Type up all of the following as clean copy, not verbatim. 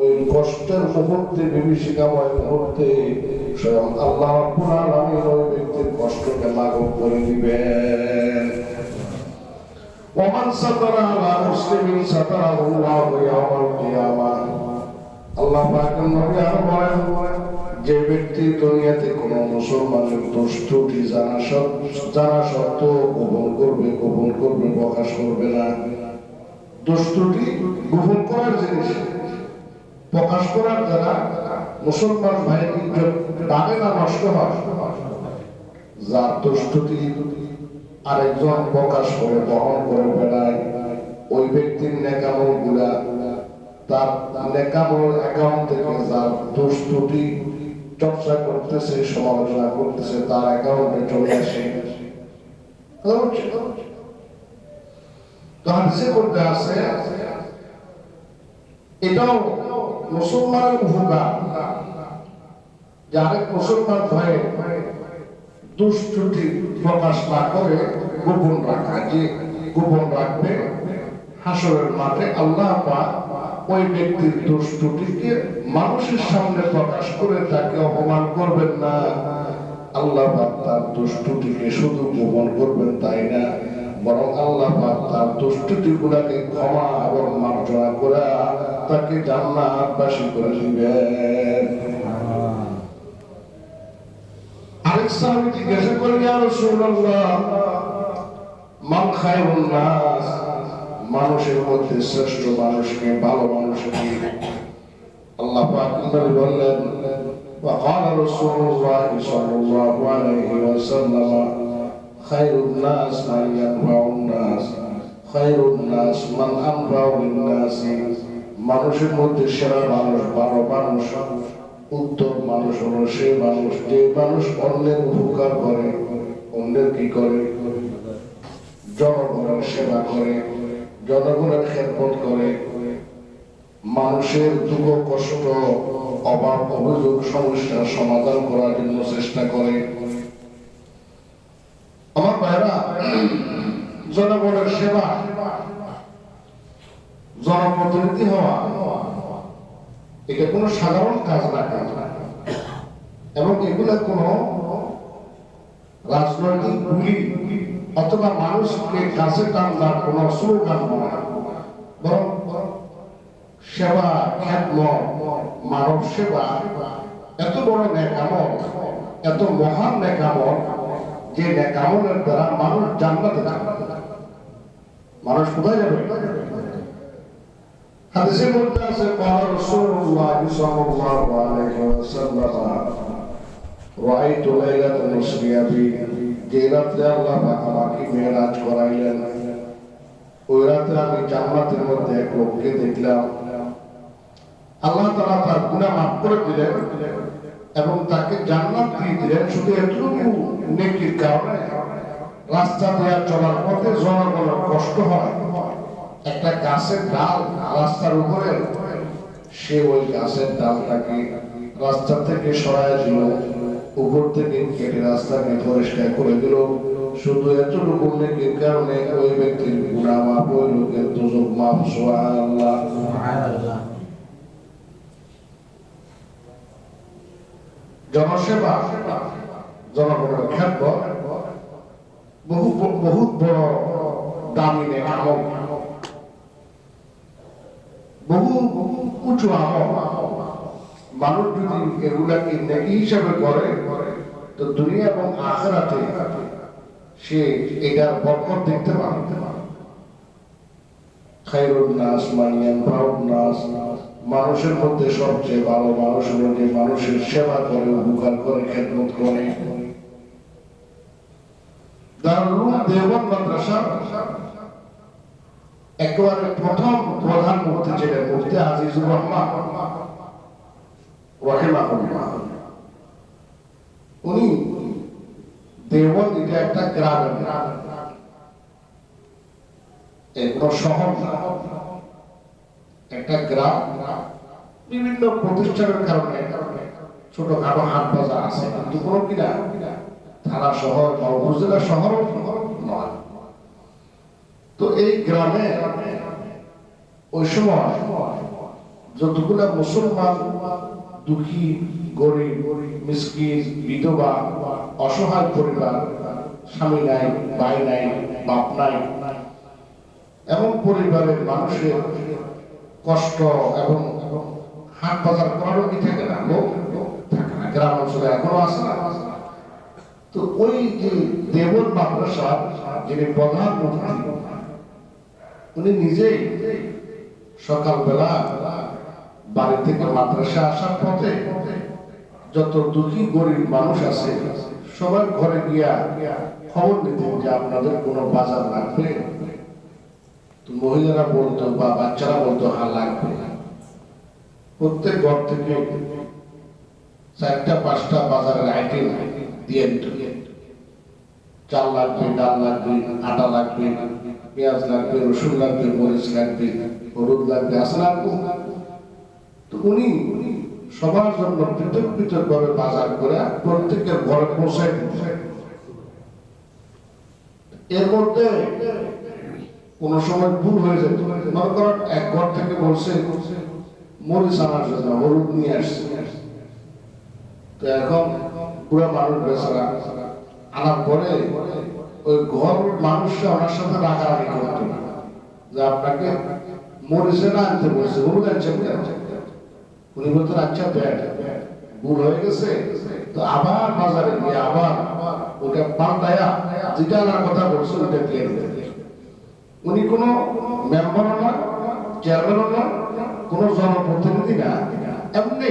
ওই কষ্টের মুহূর্তে বিভীষিকাময় মুহূর্তে স্বয়ং আল্লাহ রাব্বুল আলামিন ওই ব্যক্তির কষ্টকে লাঘব করে দিবেন। ওমান সাতারা আলা মুসলিমিন সাতারাহু আল্লাহু ইয়াওমাল কিয়ামাহ। আল্লাহ পাকের নবী আরো বলেন, যে ব্যক্তি দুনিয়াতে কোন মুসলমানের দোষ ত্রুটি জানা সত্ত্বেও গোপন করবে প্রকাশ করবে না। দোষ ত্রুটি গোপন করার জিনিস, প্রকাশ করার দ্বারা মুসলমান ভাইয়ের ইজ্জত বাড়ে না নষ্ট হয়। যার দোষ ত্রুটি আরেকজন প্রকাশ করে বহন করে বেড়ায়, ওই ব্যক্তির নেকামল গুলা তার নেকামল অ্যাকাউন্ট থেকে যার দোষ ত্রুটি চর্চা করতেছে, সমালোচনা করতেছে, তার অ্যাকাউন্টে চলে আসে। করতে আছে এটাও মুসলমানের উপকার, যে আরেক মুসলমান ভাই দোষ ত্রুটি প্রকাশ না করে গোপন রাখা, যে গোপন রাখবে হাসরের মাঠে আল্লাহ পাক ওই ব্যক্তির দোষ ত্রুটিকে মানুষের সামনে প্রকাশ করে তাকে অপমান করবেন না। আল্লাহ পাক তার দোষ ত্রুটিকে শুধু গোপন করবেন তাই না, বরং আল্লাহ পাক তার দোষ ত্রুটিগুলোকে ক্ষমা এবং মার্জনা করে তাকে জান্নাতবাসী করে দিবেন। আরেক সাহাবী জিজ্ঞাসা করেন, ইয়া রাসূলুল্লাহ, মান খায়রুন নাস, মানুষের মধ্যে শ্রেষ্ঠ মানুষকে, ভালো মানুষকে? আল্লাহ পাক বললেন, وقال رسول الله صلى الله عليه وسلم خير الناس من ينفع الناس خير الناس من أنفع للناس। মানুষের মধ্যে সেরা মানুষ, ভালো মানুষ, উত্তম মানুষ হলো সে মানুষ যে মানুষ অন্যের উপকার করে, অন্যের কি করে, জনগণের সেবা করে, জনগণের খেদমত করে, মানুষের দুঃখ কষ্ট অভাব অভিযোগ সমস্যার সমাধান করার জন্য চেষ্টা করে। আমার ভাইরা, জনগণের সেবা, জনপ্রতিনিধি হওয়া এটা কোনো সাধারণ কাজ না, এবং এগুলা কোনো রাজনৈতিক গুলি অথবা মানুষকে কাছে টানার কোনো স্লোগান নয়, বরং সেবা, খেদমত, মানব সেবা এত বড় নেকামত, এত মহান নেকামত, যে নেকামতের দ্বারা মানুষ জান্নাতে যাবে। মানুষ কোথায় যাবে? হাদিসের মধ্যে আছে, قال رسول الله صلى الله عليه وسلم رأيت ليلة أسري بي, যে রাতে আল্লাহ পাক আমাকে মেরাজ করাইলেন, ওই রাতে আমি জান্নাতের মধ্যে এক লোককে দেখলাম। আল্লাহ তাআলা তার গুনাহ মাফ করে দিলেন এবং তাকে জান্নাত দিয়ে দিলেন শুধু এতটুকু নেকির কারণে। রাস্তা দিয়ে চলার পথে জনগণের কষ্ট হয়, একটা গাছের ডাল রাস্তার উপরে, সে ওই গাছের ডালটাকে রাস্তা থেকে সরায় দিল, উপর থেকে কেটে রাস্তাকে পরিষ্কার করে দিল, শুধু এতটুকু নেকির কারণে ওই ব্যক্তির গুনাহ মাফ, ওই লোকের দোজখ মাফ। সুবহানাল্লাহ। জনসেবা, জনগণের খেদমত বহুত বড় দামি নেকামত, বহু উঁচু আমল। মানুষ যদি এগুলাকে নেকি হিসাবে করে তো দুনিয়া এবং আখিরাতে সে এটার বরকত দেখতে পাবে। খায়রুন নাস মান ইয়ানফাউন নাস, মানুষের মধ্যে সবচেয়ে ভালো মানুষ হলো যে মানুষের সেবা করে, উপকার করে, খেদমত করে। দারুল দেওবন্দ মাদ্রাসা একেবারে প্রথম প্রধান মুফতি ছিলেন মুফতি আজিজুর রহমান রাহিমাহুল্লাহ। উনি দেওবন্দ, এটা একটা গ্রাম, একটা শহর, একটা গ্রাম। বিভিন্ন প্রতিষ্ঠানের কারণে ছোটখাটো হাট বাজার আছে, কিন্তু কোনো কিনা থানা শহর বা উপজেলা শহর নয়। তো এই গ্রামে ওই সময় যতগুলা মুসলমান দুঃখী, গরিব, মিসকিন, বিধবা, অসহায় পরিবার, স্বামী নাই, ভাই নাই, বাপ নাই, এমন পরিবারের মানুষের কষ্ট এবং হাট বাজার করারও কি থাকে না, লোক থাকে না, গ্রাম অঞ্চলে এখনো আছে না। তো ওই যে দেবর মাদ্রাসা যিনি প্রধান মুফতি, উনি নিজেই সকালবেলা বাড়ি থেকে মাদ্রাসা আসার পথে যত দুঃখী গরিব মানুষ আছে সবার ঘরে গিয়া খবর নিতেন যে আপনাদের কোনো বাজার লাগবে। তো মহিলারা বলতো বা বাচ্চারা বলতো হ্যাঁ লাগবে। প্রত্যেক ঘর থেকে 4টা-5টা বাজারের আইটেম দিয়ে দিত। চাল লাগবে, ডাল লাগবে, আটা লাগবে, পেঁয়াজ লাগবে, রসুন লাগবে, মরিচ লাগবে, হলুদ লাগবে, আসলে তো উনি সবার জন্য পৃথক পৃথক ভাবে বাজার করে প্রত্যেকের ঘরে পৌঁছায় দিতেন। এর মধ্যে কোন সময় ভুল হয়ে যেত, মনে করেন এক ঘর থেকে বলছে মরিচ আনার জন্য, হলুদ নিয়ে আসছে। তো এখন পুরো মানুষ বেচারা আনার পরে ওই ঘর মানুষরা ওনার সাথে রাগারাগি করতো না যে আপনাকে মরিচে না আনতে বলছে, হলুদ আনছেন কেন? উনি বলতেন আচ্ছা ব্যাড, ভুল হয়ে গেছে। তো আবার বাজারে গিয়ে আবার ওটা পাল্টায়া যেটা আনার কথা বলছে ওটা দিয়ে দিতেন। উনি কোনো মেম্বারও না, চেয়ারম্যানও না, কোনো জনপ্রতিনিধি না, এমনি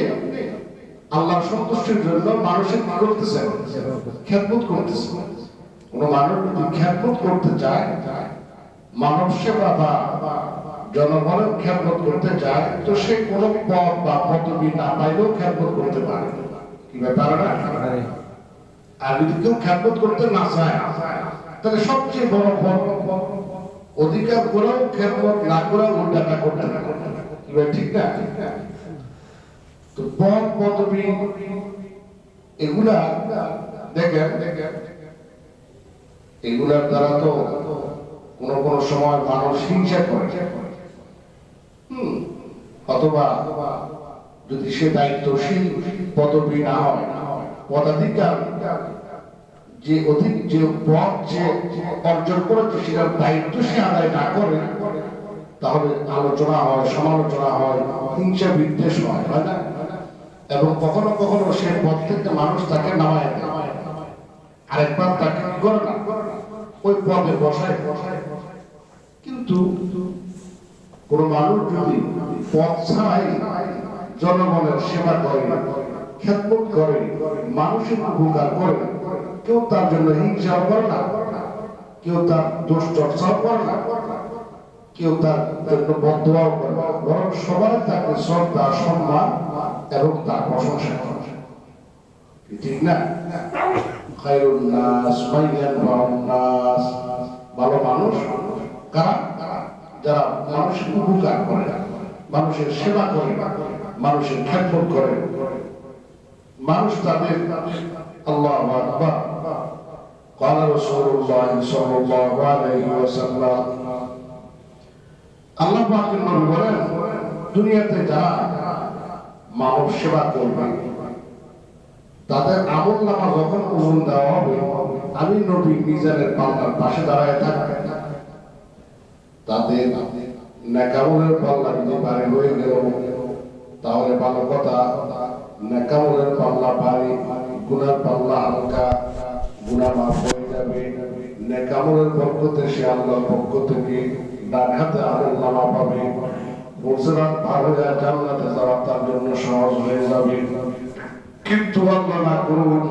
আল্লাহর সন্তুষ্টির জন্য মানুষের কি করতেছেন? খেদমত করতেছেন। কোন মানুষ যদি খেদমত করতে চায়, মানব সেবা বা জনগণের খেদমত করতে চায়, তো সে কোনো পদ বা পদবি না পাইলেও খেদমত করতে পারে। কি ব্যাপার না? আর যদি কেউ খেদমত করতে না চায়, তাহলে সবচেয়ে বড় পদ অধিকার করেও খেদমত না করেও উল্টাটা করতে না, ঠিক না? তো পদ পদবি এগুলা দেখেন, এগুলার দ্বারা তো কোন কোন সময় মানুষ হিংসা করে, অথবা যদি সে দায়িত্বশীল পদবি না হয়, পদাধিকার যে অধিক যে পদ যে অর্জন করেছে সেটার দায়িত্ব সে আদায় না করে, তাহলে আলোচনা হয়, সমালোচনা হয়, হিংসা বিদ্বেষ হয়, হয় না? এবং কখনো কখনো সে পদ থেকে মানুষ তাকে নামায় দেয়, আরেকবার তাকে কি করে না ওই পদে বসায়। কিন্তু কোন মানুষ যদি পদ ছাড়াই জনগণের সেবা করে, খেদমত করে, মানুষের উপকার করে, কেউ তার জন্য হিংসাও করে না, কেউ তার দোষ চর্চাও করে না, কেউ তার জন্য বদদোয়াও করে না, বরং সবাই তাকে শ্রদ্ধা, সম্মান এবং তার প্রশংসা করে, ঠিক না? খায়রুন নাস মান ইয়ানফাউন নাস, ভালো মানুষ কারা? যারা মানুষের উপকার করে, মানুষের সেবা করে, মানুষের খেদমত করে, মানুষ তাদের আল্লাহু আকবার। قال رسول الله صلى الله عليه وسلم, আল্লাহ পাকের নবী বলেন, দুনিয়াতে যারা মানব সেবা করবে তাদের আমলনামা যখন ওজন দেওয়া হবে, আমি নবী মিজানের পাল্লার পাশে দাঁড়ায় থাকবে। তাদের নেকামলের পাল্লা যদি ভারী হয়ে গেল তাহলে ভালো কথা, নেকামলের পাল্লা ভারী, গুনার পাল্লা হালকা, গুনাহ মাফ হয়ে যাবে। নেকামলের বরকতে সে আল্লাহর পক্ষ থেকে ডান হাতে আমলনামা পাবে। বলছিলাম ভালো যায়, জান্নাতে যাওয়া তার জন্য সহজ হয়ে যাবে। কিন্তু আল্লাহ না করুন,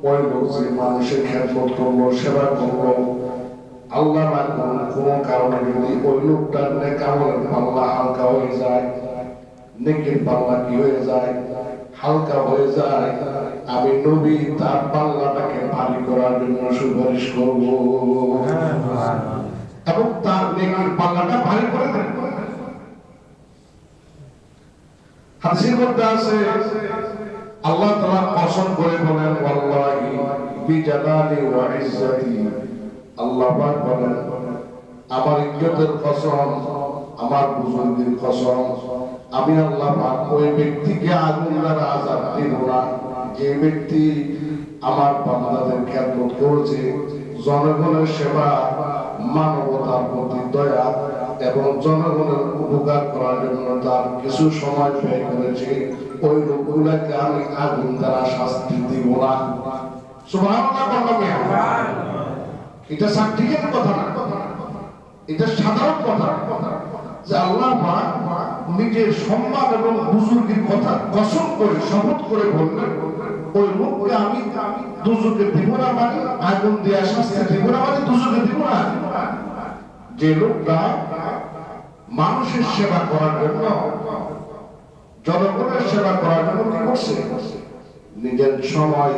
ওই লোক যে মানুষের খেদমত করলো, সেবা করলো, আল্লাহ না করুন কোন কারণে যদি ওই লোকটার নেকামলের পাল্লা হালকা হয়ে যায়, নেকির পাল্লা কি হয়ে যায়? হালকা হয়ে যায়, আমি নবী তার পাল্লাটাকে ভারী করার জন্য সুপারিশ করব এবং তার নেকির পাল্লাটা ভারী করে দেব। হাদিসের মধ্যে আছে, আল্লাহ তাআলা কসম করে বলেন, ওয়াল্লাহি বিজালালি ওয়া ইজ্জতি, আল্লাহ পাক বলেন, আমার ইজ্জতের কসম, আমার বুজুর্গের কসম, আমি আল্লাহ পাক ওই ব্যক্তিকে আগুন দ্বারা আযাব দিব না যে ব্যক্তি আমার বান্দাদের খেদমত করছে, জনগণের সেবা, মানবতার প্রতি দয়া এবং জনগণের উপকার করার জন্য তার কিছু সময় ব্যয় করেছে, ওই লোকগুলোকে আমি আগুন দ্বারা শাস্তি দিব না। সুবহানাল্লাহ বললাম। এটা সার্টিফিকেট কথা না, এটা সাধারণ কথা যে আল্লাহ পাক নিজের সম্মান এবং বুজুর্গের কথা কসম করে শপথ করে বললেন, ওই লোককে আমি দুজকে দিব না, মানে আগুন দেয়া শাস্তি দিব না, মানে দুজকে দিব না। যে লোকটা মানুষের সেবা করার জন্য, জনগণের সেবা করার জন্য কি করছে, নিজের সময়,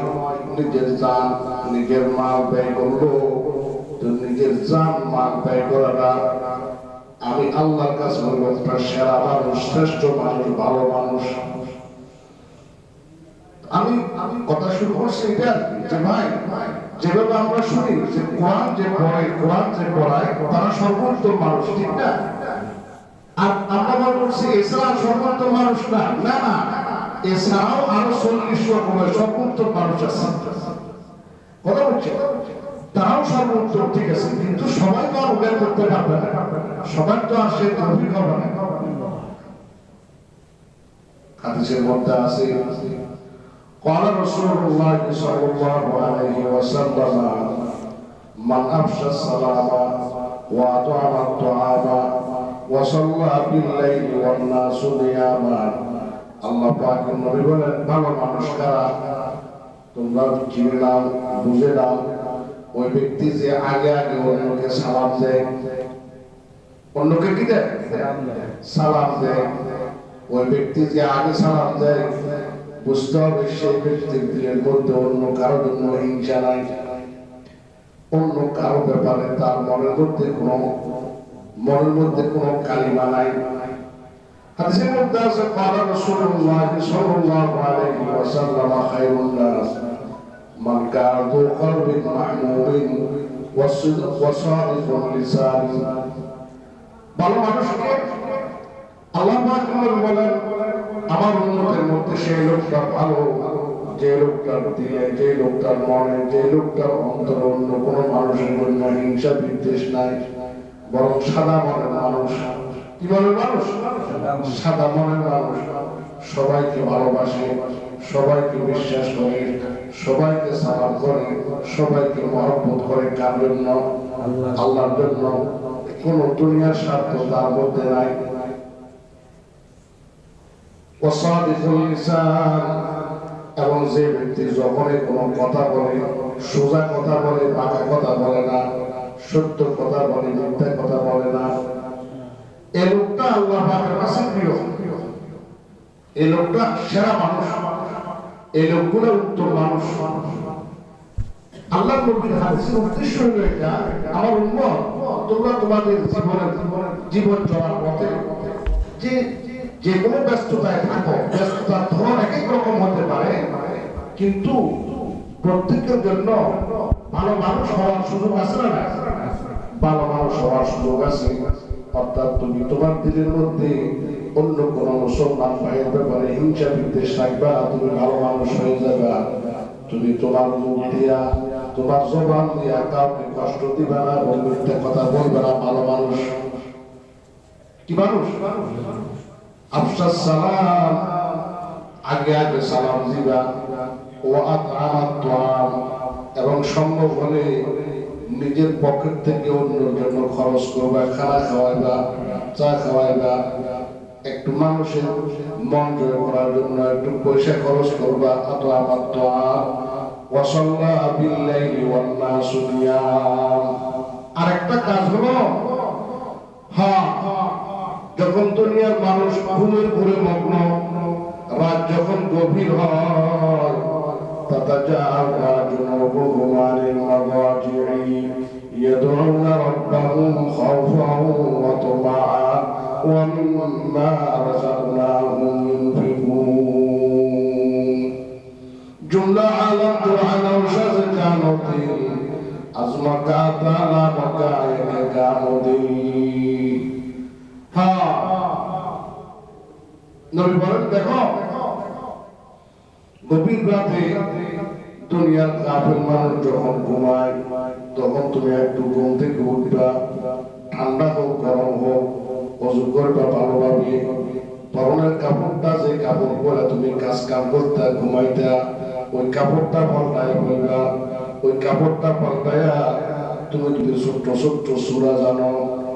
নিজের জান, নিজের মাল ব্যয় করলো, তো নিজের জান মাল ব্যয় করাটা আমি আল্লাহর কাছে বলবো তার সেরা মানুষ, শ্রেষ্ঠ মানুষ, ভালো মানুষ। আমি কথা শুরু করছি এটা যে ভাই, যেভাবে আমরা শুনি যে কোরআন যে পড়ে, কোরআন যে পড়ায় তারা সর্বোত্তম মানুষ, ঠিক না? আর আমরা মনে করছি এছাড়া সর্বোত্তম মানুষ না, না না, এছাড়াও আরো 40 রকমের সর্বোত্তম মানুষ আছে। কথা বলছে তারাও সর্বোত্তম, ঠিক আছে, কিন্তু সবাই তো আর উল্লেখ করতে পারবে না, সবার তো আর সে তৌফিক হবে না। হাদিসের মধ্যে আছে قال رسول الله صلى الله عليه وسلم من أفشى السلام وأطعم الطعام وصلى بالليل والناس نيام। আল্লাহ পাক নবী বলেন, ভালো মানুষ কারা তোমরা চিনে নাও, বুঝে নাও, ওই ব্যক্তি যে আগে আগে অন্যকে সালাম দেয়, অন্যকে কি দেয়, সালাম দেয়। ওই ব্যক্তি যে আগে সালাম দেয়, বুঝতে হবে সেই ব্যক্তির দিলের মধ্যে অন্য কারো জন্য হিংসা নাই, অন্য কারো ব্যাপারে তার মনের মধ্যে কোনো কালিমা নাই। হাদিসের মধ্যে আছে قال رسول الله صلى الله عليه وسلم خير الناس من كان ذو قلب محموم وصادق اللسان। ভালো মানুষকে আল্লাহ পাক বলেন, আমার উম্মতের মধ্যে সেই লোকটা ভালো যে লোকটার দিলে, যে লোকটার মনে, যে লোকটার অন্তরে অন্য কোনো মানুষের জন্য হিংসা বিদ্বেষ নাই, বরং সাদা মনের মানুষ। কি মনের মানুষ? সাদা মনের মানুষ। সবাইকে ভালোবাসে, সবাইকে বিশ্বাস করে, সবাইকে সালাম করে, সবাইকে মহব্বত করে। কার জন্য? আল্লাহর জন্য। কোন দুনিয়ার স্বার্থ তার মধ্যে নাই। এবং যে ব্যক্তি যখনই কোন কথা বলে, সোজা কথা বলে, পাকা কথা বলে না, সত্য কথা বলে, মিথ্যা কথা বলে না, এই লোকটা আল্লাহ পাকের কাছে প্রিয়, এই লোকটা সেরা মানুষ, এই লোকগুলো উত্তম মানুষ। আল্লাহ নবীর হাদিসের উদ্দেশ্য হলো এটা, আমার উম্মত তোমরা তোমাদের জীবন চলার পথে যে কোনো ব্যস্ততায় থাকো, ব্যস্ততার ধরন এক এক রকম হতে পারে, কিন্তু প্রত্যেকের জন্য ভালো মানুষ হওয়ার সুযোগ আছে না? ভালো মানুষ হওয়ার সুযোগ আছে। অর্থাৎ তুমি তোমার দিলের মধ্যে অন্য কোন মুসলমান ভাইয়ের ব্যাপারে হিংসা বিদ্বেষ রাখবা, তুমি ভালো মানুষ হয়ে যাবা। তুমি তোমার মুখ দিয়া, তোমার জবান দিয়া কাউকে কষ্ট দিবা না, মিথ্যা কথা বলবে না, ভালো মানুষ। কি মানুষ? আফশাস সালাম, আগে আগে সালাম দিবা, ও আতআমাত তুআম, এবং সম্ভব হলে নিজের পকেট থেকে অন্যের জন্য খরচ করবা, খানা খাওয়াইবা, চা খাওয়াইবা, একটু মানুষের মন জয় করার জন্য একটু পয়সা খরচ করবা। আতআমাত তুআম ওয়া সাল্লা বিল-লাইলি ওয়ান-নাসু নিয়াম। আরেকটা কাজ হলো, হ্যাঁ, যখন দুনিয়ার মানুষ ঘুমের ঘুরে মগ্ন, রাত যখন গভীর হয়, তাতাজাফা জুনুবুহুম আনিল মাদাজি'i ইয়াদউনা রাব্বাহুম খাওফান ওয়া তামা'আন ওয়া মিম্মা রাযাকনাহুম ইউনফিকুন। জুমলা আলাম দুআনা শাযকানতি আজমাকা তালা মাকায়ে গামদি। নবী বলেন দেখো গভীর রাতে দুনিয়ার কাফের মানুষ যখন ঘুমায় তখন তুমি একটু ঘুম থেকে উঠবা, ঠান্ডা হোক গরম হোক, অজু করবা ভালোভাবে, পরনের কাপড়টা যে কাপড় পরে তুমি কাজ কাম করতে ঘুমাইতা ওই কাপড়টা পাল্টায় বলবা, ওই কাপড়টা পাল্টায়া তুমি যদি ছোট্ট ছোট্ট সূরা জানো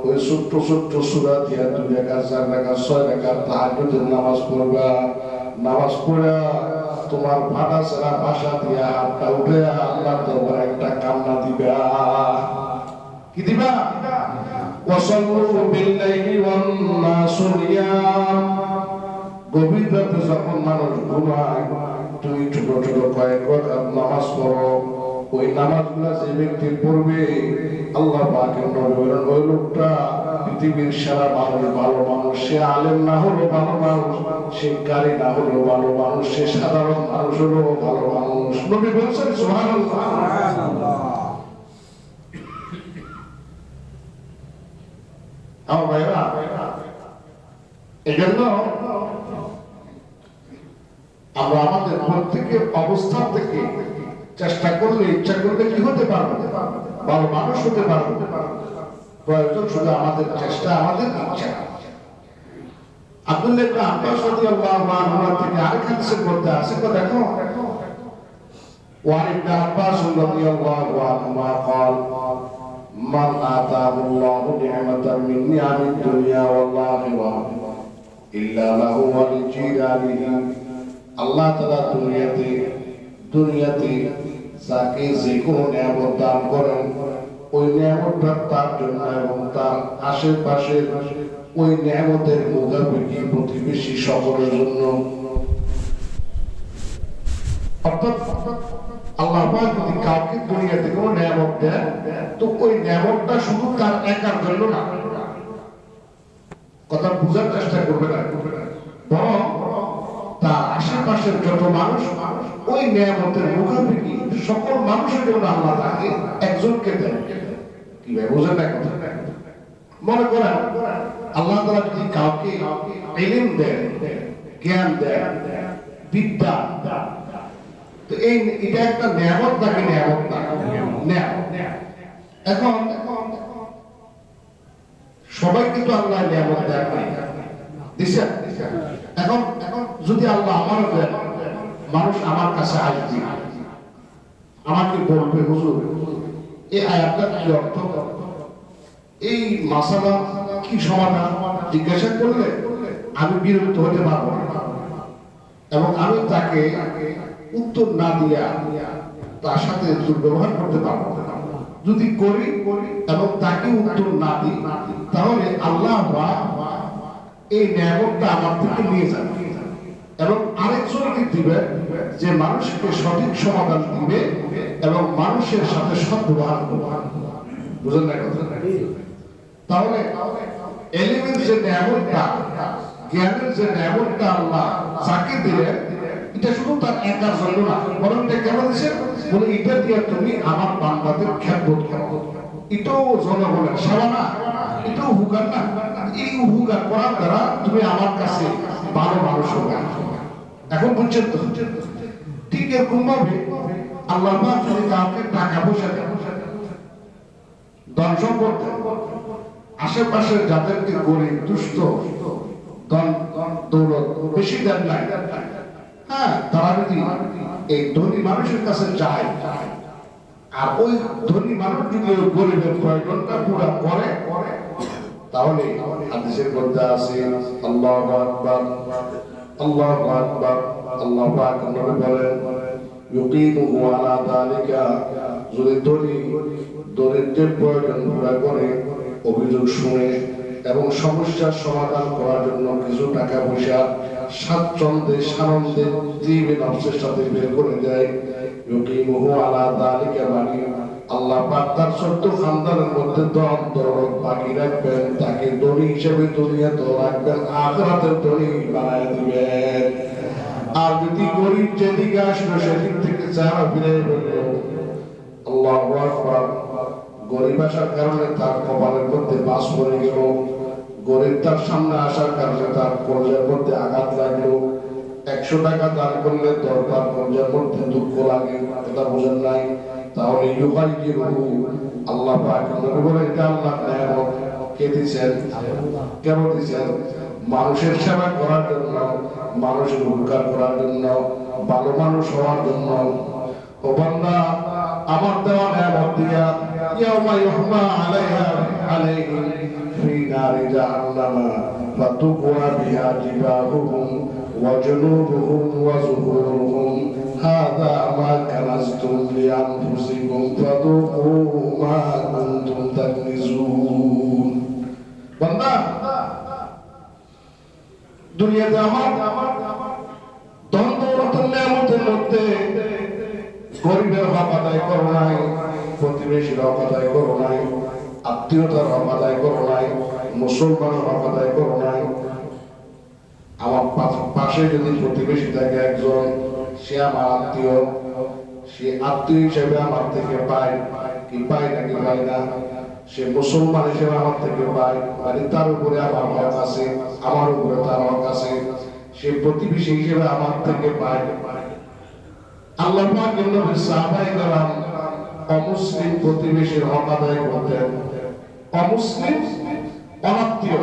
ওই ছোট্ট ছোট্ট সূরা দিয়া 2 রাকাত 4 রাকাত 6 রাকাত তাহাজ্জুদের নামাজ পড়বা। নামাজ পড়া তোমার ফাটা ছাড়া ভাষা দিয়া হাতটা উঠে আল্লাহর দরবারে একটা কান্না দিবা। কি দিবা? ওয়াসাল্লু বিল-লাইলি ওয়ান-নাসু নিয়াম। গভীর রাতে যখন মানুষ ঘুমায় তুমি ছোট ছোট কয়েক রাকাত নামাজ পড়ো, ওই নামাজগুলা যে ব্যক্তি পড়বে আল্লাহ পাকের নবী বলেন ওই লোকটা পৃথিবীর সারা মানুষ ভালো মানুষ, সে আলেম না হলো ভালো মানুষ, সে কারি না হলো ভালো মানুষ, সে সাধারণ মানুষ হলো ভালো মানুষ। নবী বলছেন সুবহানাল্লাহ। আমার ভাইরা এজন্য আমরা আমাদের প্রত্যেকের অবস্থান থেকে চেষ্টা করলে ইচ্ছা করলে কি হতে পারবে? ভালো মানুষ হতে পারবে। প্রয়োজন শুধু আমাদের চেষ্টা, আমাদের ইচ্ছা। আব্দুল্লাহ ইবনে আব্বাস রাদিয়াল্লাহু আনহু থেকে আরেক হাদিসের মধ্যে আছে, দেখো ওয়া ইবনে আব্বাস রাদিয়াল্লাহু আনহুমা قال من آتاه الله نعمة من نعم الدنيا والآخرة إلا له ولجيرانه। আল্লাহ তাআলা দুনিয়াতে যাকে যে কোনো নিয়ামত দান করেন ওই নিয়ামতটা তার জন্য এবং তার আশেপাশের ওই নিয়ামতের মুখাপেক্ষী প্রতিবেশী সকলের জন্য। অর্থাৎ আল্লাহ পাক যদি কাউকে দুনিয়াতে কোনো নিয়ামত দেন তো ওই নিয়ামতটা শুধু তার একার জন্য না। কথা বুঝার চেষ্টা করবে না, বরং তার আশেপাশের যত মানুষ ওই নিয়ামতের মুখাপেক্ষী সকল মানুষের জন্য আল্লাহ তাকে একজনকে দেন। কি ভাই বুঝেন না কথা? মনে করেন আল্লাহ তাআলা যদি কাউকে ইলম দেন, জ্ঞান দেন, বিদ্যা, তো এটা একটা নিয়ামত থাকে, নিয়ামত না এখন সবাই কিন্তু আল্লাহ নিয়ামত দেন দিছেন। এখন যদি আল্লাহ আমার দেন, মানুষ আমার কাছে আসবে, আমাকে বলবে হুজুর এই আয়াতটা কি অর্থ, এই মাসালা কি সমাধান জিজ্ঞাসা করলে আমি বিরক্ত হতে পারবো না এবং আমি তাকে উত্তর না দিয়া তার সাথে দুর্ব্যবহার করতে পারবো না। যদি করি এবং তাকে উত্তর না দিই তাহলে আল্লাহ এই নিয়ামতটা আমার থেকে নিয়ে যাবে এবং আরেকজনকে দিবে যে মানুষকে সঠিক সমাধান দিবে এবং মানুষের সাথে সদ্ব্যবহার করবে। বুঝলেন না কথা? তাহলে এলিমেন্ট যে নিয়ামতটা, জ্ঞানের যে নিয়ামতটা আল্লাহ যাকে দিলেন এটা শুধু তার একার জন্য না, বরং এটা কেন দিয়েছেন বলে এটা দিয়ে তুমি আমার বান্দাদের খেদমত করো। এটাও জনগণের সেবা না, এটাও হুকার না। এই হুকার করার দ্বারা তুমি আমার কাছে ভালো মানুষ হবে। এখন বুঝছেন তো? ঠিক এরকম ভাবে আল্লাহ পাক যদি কাউকে টাকা পয়সা দেন, ধন সম্পদ দেন, আশেপাশের যাদেরকে গরিব দুস্থ ধন দৌলত বেশি দেন নাই, হ্যাঁ, তারা যদি এই ধনী মানুষের কাছে যায় আর ওই ধনী মানুষ যদি ওই গরিবের প্রয়োজনটা পুরা করে তাহলে হাদিসের মধ্যে আছে আল্লাহু আকবার আল্লাহু আকবার। আল্লাহ পাক নবী বলেন ইউকিমুহু আলা যালিকা, যদি ধনী দরিদ্রের প্রয়োজন পুরা করে, অভিযোগ শুনে এবং সমস্যার সমাধান করার জন্য কিছু টাকা পয়সা স্বাচ্ছন্দ্যে সানন্দে দিবে নফসের সাথে বের করে দেয়, ইউকিমুহু আলা যালিকা মানে আল্লাহ পাক তার ১৪ খানদানের মধ্যে ধন দৌলত বাকি রাখবেন, তাকে ধনী হিসেবে দুনিয়াতে রাখবেন, আখিরাতের ধনী বানায় দিবেন। আর যদি গরিব যেদিকে আসবে সেদিক থেকে চেহারা ফিরে বলল আল্লাহু আকবার, গরিব আসার কারণে তার কপালের মধ্যে বাস পড়ে গেল, গরিব তার সামনে আসার কারণে তার কলেজের মধ্যে আঘাত লাগলো। 100 টাকা দান করলে দরকার কলেজের মধ্যে দুঃখ লাগে, এটা বোঝেন নাই। তাহলে আল্লাহ পাক নবী বলেন এটা আল্লাহ নেয়ামত। কে দিয়েছেন? কেন দিয়েছেন? মানুষের সেবা করার জন্য, মানুষের উপকার করার জন্য, ভালো মানুষ হওয়ার জন্য। ও বান্দা, আমার দেওয়া নেয়ামত দিয়া ইয়াউমা ইউহমা আলাইহিম ফি নারি জাহান্নামা ফাতুকওয়া বিহা জিবাহুহুম ওয়া জুনুবুহুম ওয়া যুহুরুহুম হাযা মা কানাজতুম লিআনফুসিকুম ফাদুকু মা কুনতুম তাকনিজুন। বান্দা, দুনিয়াতে আমার ধন দৌলতের নেয়ামতের মধ্যে গরিবের হক আদায় করো নাই, প্রতিবেশীর হক আদায় করো নাই, আত্মীয়তার হক আদায় করো নাই, মুসলমানের হক আদায় করো নাই। আমার পাশে যদি প্রতিবেশী থাকে একজন, সে আমার আত্মীয়, সে আত্মীয় হিসেবে আমার থেকে পায় কি পায় নাকি পায় না? সে মুসলমান হিসেবে আমার থেকে পায়, মানে তার উপরে আমার হক আছে, আমার উপরে তার হক আছে। সে প্রতিবেশী হিসেবে আমার থেকে পায়। আল্লাহ পাকের নবী সাহাবায়ে কেরাম অমুসলিম প্রতিবেশীর হক আদায় করতেন। অমুসলিম অনাত্মীয়,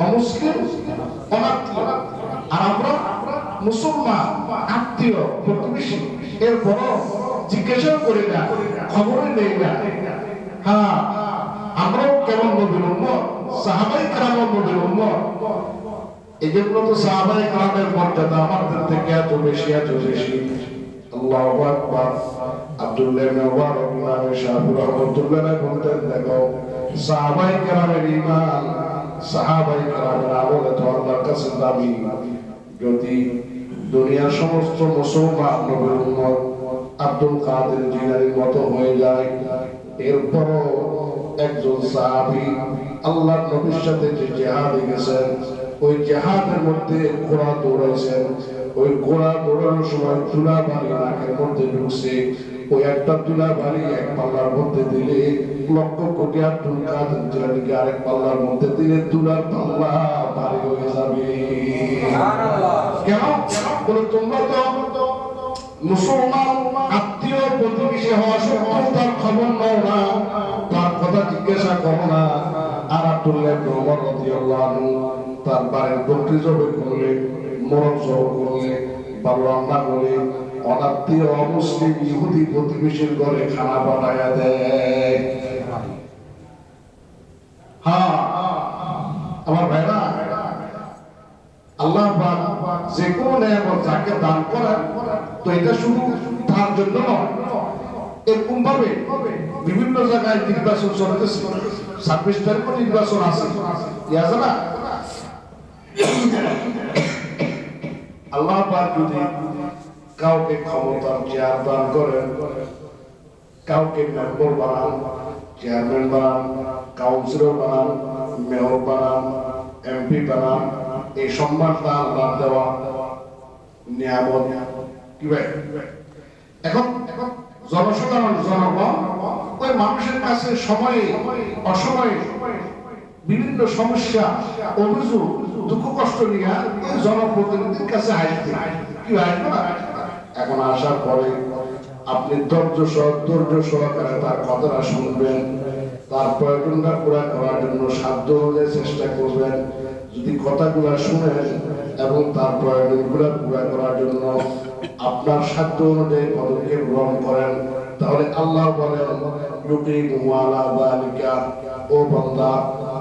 অমুসলিম অনাত্মীয়, আর আমরা মুসলমান আত্মীয় প্রতিবেশী। এরপর জিজ্ঞাসা করি না, খবরে নেই না। হ্যাঁ, আমরাও কেমন নবীর উম্মত, সাহাবায়ে কেরাম নবীর উম্মত। এই জন্য তো সাহাবায়ে কেরামের মর্যাদা আমাদের থেকে এত বেশি, এত বেশি। আল্লাহু আকবার। আব্দুল্লাহ ইবনে মুবারক ইমাম শাফিঈ রাহমাতুল্লাহ আলাইহি বলতেন, দেখো সাহাবায়ে কেরামের ঈমান, সাহাবায়ে কেরামের আমল তো আল্লাহর কাছে দামি। যদি দুনিয়ার সমস্ত মুসলমান নবীর উম্মত আব্দুল কাদের জিলানীর মতো হয়ে যায়, এরপরও একজন সাহাবী আল্লাহর নবীর সাথে যে জিহাদে গেছেন, ওই জিহাদের মধ্যে ঘোড়া দৌড়াইছেন, ওই ঘোড়া দৌড়ানোর সময় তুলা বাড়ি নাকের মধ্যে ঢুকছে। ওই একটা তুলা বাড়ি এক পাল্লার মধ্যে দিলে লক্ষ কোটি আব্দুল কাদের জিলানীকে আরেক পাল্লার মধ্যে দিলে তুলার পাল্লা ভারী হয়ে যাবে। কেন? বলে তোমরা তো মুসলমান আত্মীয় প্রতিবেশী হওয়া সত্ত্বেও তার খবর নাও না, তার কথা জিজ্ঞাসা করো না। আর আব্দুল্লাহ ইবনে ওমর রাদিয়াল্লাহু আনহু তার বাড়ির বকরি জবাই করলে, মোরগ জবাই করলে, ভালো রান্না করে অনাত্মীয় অমুসলিম ইহুদি প্রতিবেশীর ঘরে খানা পাঠাইয়া দেয়। হ্যাঁ আমার ভাইরা, আল্লাহ পাক যে কোনো নেয়ামত যাকে দান করেন, তো এটা শুধু তার জন্য নয়। এরকম ভাবে বিভিন্ন জায়গায় নির্বাচন চলতেছে, 26 তারিখও নির্বাচন আছে, ইয়াছে না? আল্লাহ পাক যদি কাউকে ক্ষমতার চেয়ার দান করেন, কাউকে মেম্বার বানান, চেয়ারম্যান বানান, কাউন্সিলর বানান, মেয়র বানান, এমপি বানান, এই সম্মানটা আল্লাহ দেওয়া নিয়ামত। কি ভাই? এখন জনসাধারণ, জনগণ ওই মানুষের কাছে সময়ে অসময়ে বিভিন্ন সমস্যা, অভিযোগ, দুঃখ কষ্ট নিয়ে ওই জনপ্রতিনিধির কাছে আসবে। কি আসবে না? এখন আসার পরে আপনি ধৈর্য সহকারে তার কথাটা শুনবেন, তার প্রয়োজনটা পুরা করার জন্য সাধ্য অনুযায়ী চেষ্টা করবেন। যদি কথাগুলা শুনেন এবং তার প্রয়োজনগুলা পুরা করার জন্য আপনার সাধ্য অনুযায়ী পদক্ষেপ গ্রহণ করেন, তাহলে আল্লাহ বলেন, ও বান্দা,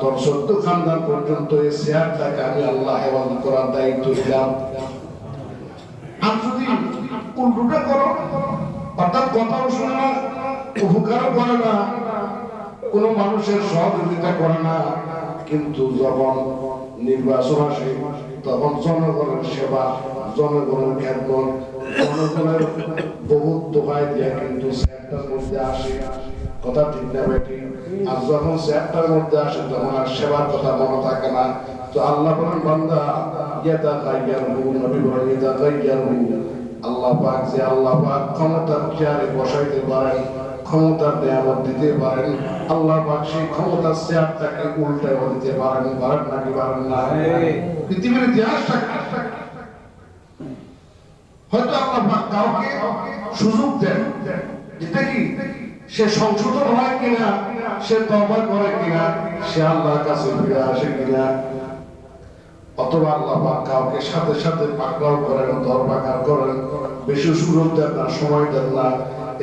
তোর 14 খানদান পর্যন্ত এই শেয়ারটাকে আমি আল্লাহ হেফাজত করার দায়িত্ব দিলাম। আর যদি উল্টোটা করো, অর্থাৎ কথাও শুনে না, উপকারও করে না, কোন মানুষের সহযোগিতা করে না, কিন্তু যখন নির্বাচন আসে তখন জনগণের সেবা, জনগণের খেদমত, জনগণের বহুত দোহাই দিয়ে কিন্তু সেক্টর মধ্যে আসে। কথা ঠিক না বেটি? আর যখন সেক্টর মধ্যে আসে তখন আর সেবার কথা মনে থাকে না। তো আল্লাহ বলেন, বান্দা ইয়াতাগায়্যারু, নবী বলেন ইয়াতাগায়্যারু। আল্লাহ পাক যে আল্লাহ পাক ক্ষমতার চেয়ারে বসাইতে পারেন, ক্ষমতার নিয়ামত দিতে পারেন, আল্লাহ পাক সেই ক্ষমতার চেয়ারটাকে উল্টায় দিতে পারেন নাকি পারেন না? পৃথিবীর ইতিহাসটা হয়তো আল্লাহ পাক কাউকে সুযোগ দেন, যেটা কি সে সংশোধন হয় কিনা, সে তওবা করে কিনা, সে আল্লাহর কাছে ফিরে আসে কিনা, অথবা আল্লাহ পাক কাউকে সাথে সাথে পাকড়াও করেন, দরবাকার করেন, বেশি সুযোগ দেন না, সময় দেন না।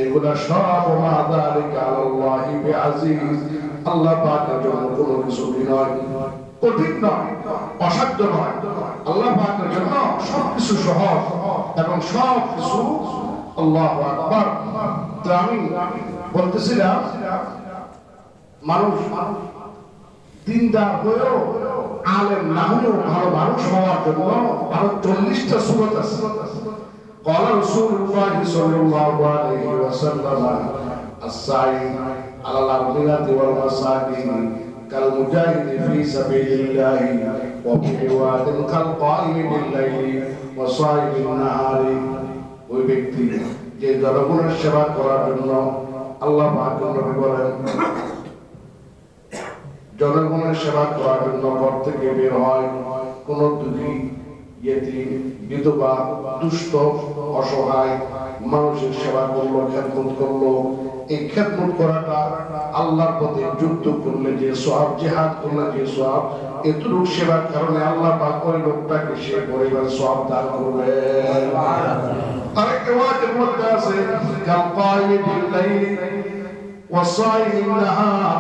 এগুলা সব মা যালিকা আলাল্লাহি বিআজিজ। আল্লাহ পাকের জন্য কোনো কিছু নয়, কঠিন নয়, অসাধ্য নয়। আল্লাহ পাকের জন্য সবকিছু সহজ এবং সবকিছু আল্লাহু আকবার। তো আমি বলতেছিলাম, মানুষ দিনদার হয়েও আলেম না হয়েও ভালো মানুষ হওয়ার জন্য আরো 40টা সূরত আছে। قال رسول الله صلى الله عليه وسلم السعي على الأرملة والمساكين كالمجاهد في سبيل الله وفي رواية كالقائم بالليل وصائم النهار। ওই ব্যক্তি যে জনগণের সেবা করার জন্য আল্লাহ পাক নবী বলেন, জনগণের সেবা করার জন্য ঘর থেকে বের হয়, কোন দুঃখী, ইয়েতিম, বিধবা, দুষ্ট, অসহায় মানুষের সেবা করলো, খেদমত করলো। এই খেদমত করাটা আল্লাহর পথে যুদ্ধ করলে যে সওয়াব, জিহাদ করলে যে সওয়াব, এতটুকু সেবার কারণে আল্লাহ পাক ওই লোকটাকে সে পরিমাণ সওয়াব দান করবে। আরেকটা ওয়াজের মধ্যে আছে কাল কাইমি বিল লাইলি ওয়া সাইমিন নাহার।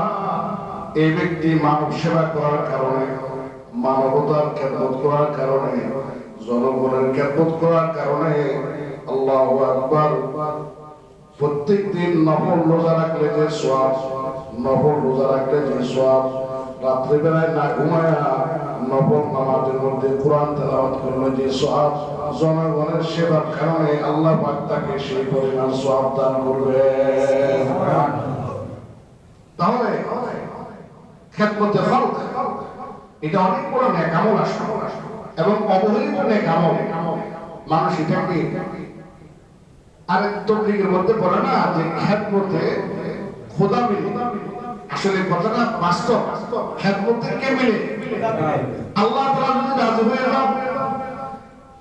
এই ব্যক্তি মানব সেবা করার কারণে, মানবতার খেদমত করার কারণে, জনগণের খেদমত করার কারণে আল্লাহু আকবার, প্রত্যেক দিন নফল রোজা রাখলে যে সওয়াব, নফল রোজা রাখলে যে সওয়াব, রাত্রে বেলায় না ঘুমায়া নফল নামাজের মধ্যে কোরআন তেলাওয়াত করলে যে সওয়াব, জনগণের সেবার কারণে আল্লাহ পাক তাকে সেই পরিমাণ সওয়াব দান করবে। তাহলে খেদমতে খালক এটা অনেক বড় নেক আমল আসে এবং অবহেলিত নেক আমল। মানুষ এটাকে আরেক তবলিগের মধ্যে বলে না যে খেদমতে খোদা মিলে। আসলে কথাটা বাস্তব। খেদমতে কে মিলে? আল্লাহ তাআলা যদি রাজি হয়ে যান,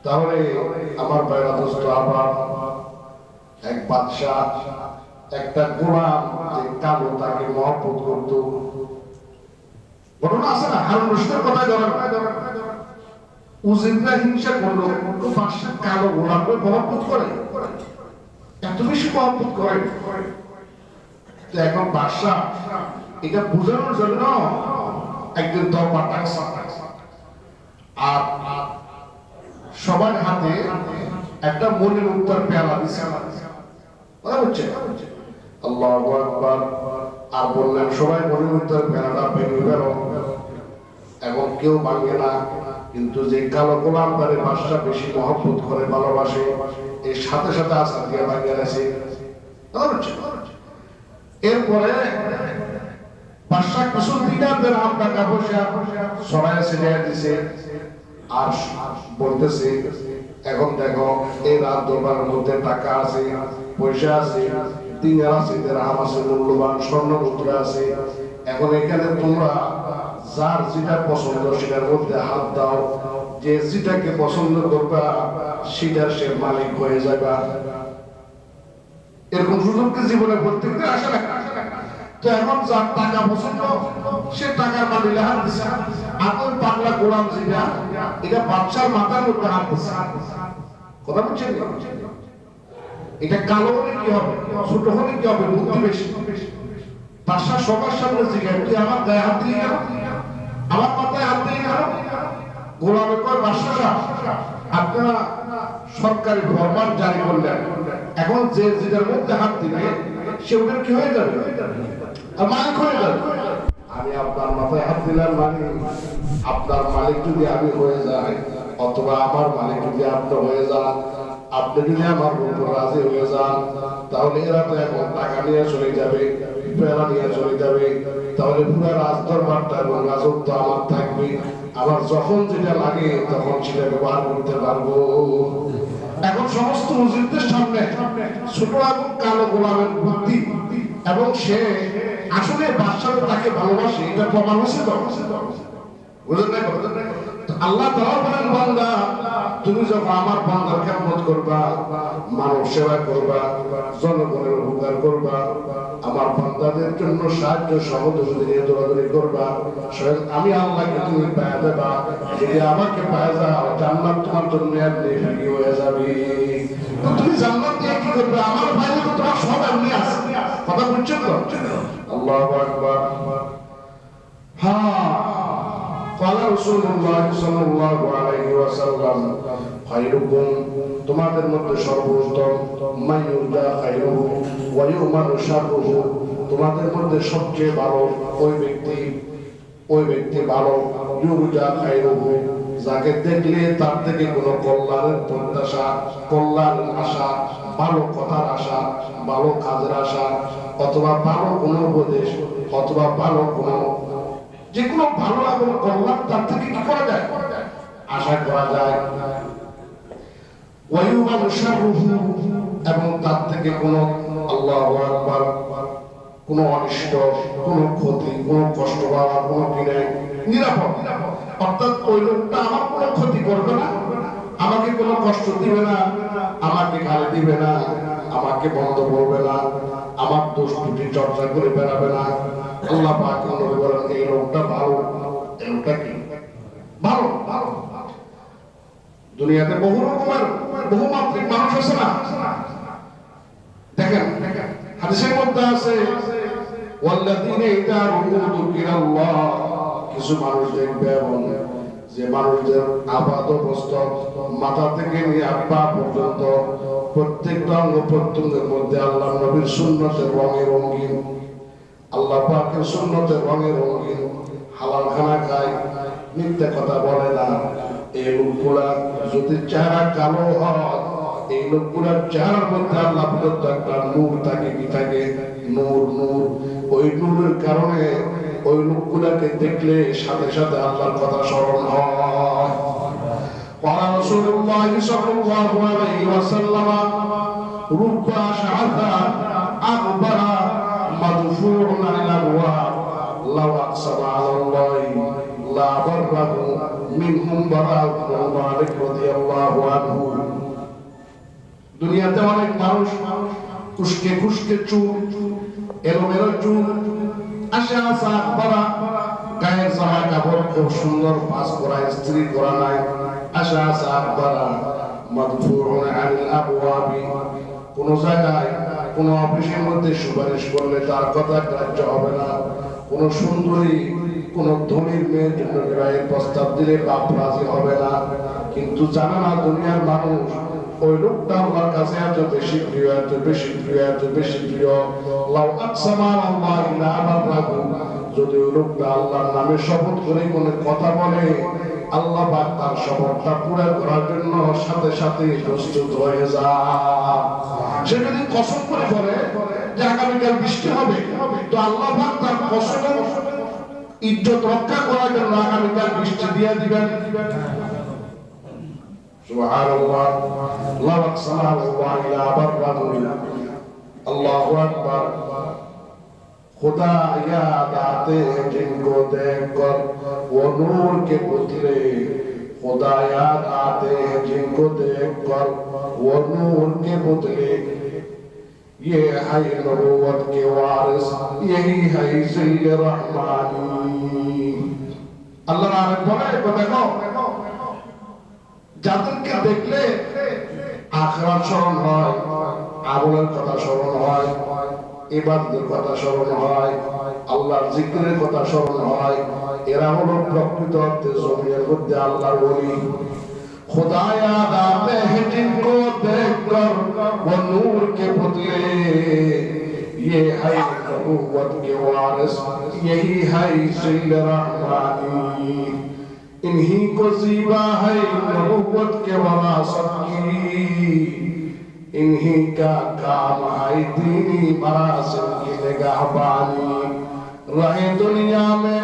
তাহলে আমার ভাইরা দোস্ত, আবার এক বাদশা একটা গোলাম যে কালো তাকে মহব্বত করতো, ঘটনা আছে না? হারুন রশিদের কথা ধরেন, উজিররা হিংসা করলো, বাদশা কালো গোলামকে মহব্বত করে, এত বেশি মহব্বত করে। তো এখন বাদশা এটা বোঝানোর জন্য একদিন দরবার ডাকছে, আর সবার হাতে একটা মনির উত্তর পেয়ালা দিচ্ছে, আল্লাহু আকবার। আর বললেন সবাই মনির উত্তর পেয়ালাটা ভেঙে বেরো। এখন কেউ ভাঙে না, কিন্তু যে কালো গোলামদারে বাদশা বেশি মহব্বত করে, ভালোবাসে, এর সাথে সাথে আসার দিয়ে ভাঙিয়ে আছে। এরপরে বাদশা কিছু দিনার দিরহাম টাকা পয়সা সরাইয়া ছিটিয়ে দিছে, আর বলতেছে এখন দেখো এই রাত দরবারের মধ্যে টাকা আছে, পয়সা আছে, দিনার আছে, দিরহাম আছে, মূল্যবান স্বর্ণ মুদ্রা আছে। এখন এখানে তোমরা যার যেটা পছন্দ সেটার মধ্যে হাত দাও, যে যেটাকে পছন্দ করবা সেটার সে মালিক হয়ে যাবা। এরকম সুযোগ কি জীবনে প্রত্যেকদিন আসে না? তো এখন যার টাকা পছন্দ সে টাকার মালিক হাত দিচ্ছে, আর ওই পাগলা গোলাম যেটা, এটা বাদশার মাথার মধ্যে হাত দিচ্ছে। কথা বুঝছেন? এটা কালো হলে কি হবে, ছোট হলে কি হবে, বুদ্ধি বেশি। বাদশা সবার সামনে জিজ্ঞাসা, তুই আমার গায়ে হাত দিলি কেন, আমার মাথায় হাত দিলি কেন? গোলামের পর বাদশা, আপনারা সরকারি ফরমান জারি করলেন, এখন যে যেটার মধ্যে হাত দিবে সে ওটার কি হয়ে যাবে, আর মালিক হয়ে যাবে। আমি আপনার মাথায় হাত দিলাম, মানে আপনার মালিক যদি আমি হয়ে যাই, অথবা আমার মালিক যদি আপনি হয়ে যান, আপনি যদি আমার উপর রাজি হয়ে যান, তাহলে এরা তো এখন টাকা নিয়ে চলে যাবে, পেয়ারা নিয়ে চলে যাবে, তাহলে পুরো রাজদরবারটা এবং রাজত্ব আমার থাকবে। আমার যখন যেটা লাগে তখন সেটা ব্যবহার করতে পারবো। এখন সমস্ত মসজিদদের সামনে ছোট এবং কালো গোলামের বুদ্ধি এবং সে আসলে বাদশাহ তাকে ভালোবাসে, এটা প্রমাণ হয়েছে তো। বুঝলেন না? আল্লাহ তাআলা বলেন, বান্দা তুমি যখন আমার বান্দার খেদমত করবা, মানব সেবা করবা, জনগণের উপকার করবা, আমার বান্দাদের জন্য সাহায্য সহযোগিতা নিয়ে দৌড়াদৌড়ি করবা, স্বয়ং আমি আল্লাহকে তুমি পাওয়া দেবা। যদি আমাকে পাওয়া যাও, জান্নাত তোমার জন্য এমনি হয়ে যাবে। তো তুমি জান্নাত নিয়ে কি করবে? আমার বাইরে তো তোমার সব এমনি আছে। কথা বুঝছেন তো? আল্লাহু আকবার। হ্যাঁ, قال رسول الله صلى الله عليه وسلم خيركم তোমাদের মধ্যে সর্বোত্তম মাইয়ুরজা খায়রুহু ওয়া ইউমানু শাররুহু তোমাদের মধ্যে সবচেয়ে ভালো ওই ব্যক্তি ভালো ইউরজা খায়রুহু যাকে দেখলে তার থেকে কোনো কল্যাণের প্রত্যাশা, কল্যাণের আশা, ভালো কথার আশা, ভালো কাজের আশা, অথবা ভালো কোনো উপদেশ, অথবা ভালো কোনো যে কোনো ভালো এবং কল্যাণ তার থেকে কি করা যায়? আশা করা যায়। ওয়ায়ুমান শাররুহু এবং তার থেকে কোনো আল্লাহু আকবার কোনো অনিষ্ট, কোনো ক্ষতি, কোনো কষ্ট পাওয়া, কোনো কিনাই নিরাপদ। অর্থাৎ ওই লোকটা আমার কোনো ক্ষতি করবে না, আমাকে কোনো কষ্ট দিবে না, আমাকে গালি দিবে না, আমাকে বন্ধ করবে না, আমার দোষ ত্রুটি চর্চা করে বেড়াবে না। আল্লাহ পাক বলেন এই লোকটা ভালো। এই লোকটা কি ভালো? ভালো। দুনিয়াতে বহু রকমের বহুমাত্রিক মানুষ আছে না? দেখেন হাদিসের মধ্যে আছে ওয়াল্লাযীনা ইযা যুকিরাল্লাহ, কিছু মানুষ দেখবে এবং যে মানুষদের আপাত অবস্থা মাথা থেকে নিয়ে পা পর্যন্ত প্রত্যেকটা অঙ্গ প্রত্যঙ্গের মধ্যে আল্লাহ নবীর সুন্নতের রঙে রঙিন, আল্লাহ পাকের সুন্নতের রঙে রঙিন, হালাল খানা খায়, মিথ্যা কথা বলে না। এই লোকগুলা যদি চেহারা কালো হয়, এই লোকগুলার চেহারার মধ্যে আল্লাহ প্রদত্ত একটা নূর থাকে, কি থাকে? নূর। নূর। ওই নূরের কারণে ওই লোকগুলাকে দেখলে সাথে সাথে আল্লাহর কথা স্মরণ হয়। قال رسول الله صلى الله عليه وسلم رب أشعث أغبر مدفوع عن الأبواب لو أقسم على الله لا بره منهم براء بن مالك رضي الله عنه। দুনিয়াতে অনেক মানুষ খুশকে খুশকে চুল, এলোমেলো চুল, আশা আশা আকবারা, গায়ের জামা কাপড় খুব সুন্দর পাস করা, ইস্ত্রি করা নাই, আশা আশা আকবারা মাদফুউন আনিল আবওয়াবি, কোন জায়গায় কোন অফিসের মধ্যে সুপারিশ করলে তার কথা গ্রাহ্য হবে না। কোন সুন্দরী কোন ধনীর মেয়ের জন্য বিবাহের প্রস্তাব দিলে বাপ রাজি হবে না। কিন্তু জানে না দুনিয়ার মানুষ ওই লোকটা আল্লাহর কাছে এত বেশি প্রিয়, এত বেশি প্রিয়, এত বেশি প্রিয়। লাউ আকসামা আলাল্লাহি লা বাররাহু, যদি ওই লোকটা আল্লাহর নামে শপথ করে কোনো কথা বলে, আল্লাহ পাক তার শপথটা পুরো করার জন্য সাথে সাথে প্রস্তুত হয়ে যায়। সে যদি কসম করে বলে যে আগামীকাল বৃষ্টি হবে, তো আল্লাহ পাক তার কসমের ইজ্জত রক্ষা করার জন্য আগামীকাল বৃষ্টি দিয়ে দিবেন। সুবহানাল্লাহ। লা আকসামা আলাল্লাহি লা বাররাহু। আল্লাহু আকবার। खुदा याद आते हैं जिनको देखकर वो नूर के पुतले, खुदा याद आते हैं जिनको देखकर वो नूर के पुतले, ये है नबूवत के वारिस, यही है ज़िल रहमानी। अल्लाह ने बोला है देखो যাদেরকে দেখলে আখিরাত স্মরণ হয়, আমলের কথা স্মরণ হয়, ইবাদতের কথা স্মরণ হয়, আল্লাহর জিকিরের কথা স্মরণ হয়, এরা হলো প্রকৃত অর্থে জমিনের মধ্যে আল্লাহর ওলি। खुदा याद आते हैं जिनको देखकर वो नूर के पुतले, ये है नबूवत के वारिस, यही है ज़िल रहमानी। इन्हीं को ज़ीबा है नबूवत के वरासत की, इन्हीं का काम है दीनी मरासिल की निगाहबानी। रहे दुनिया में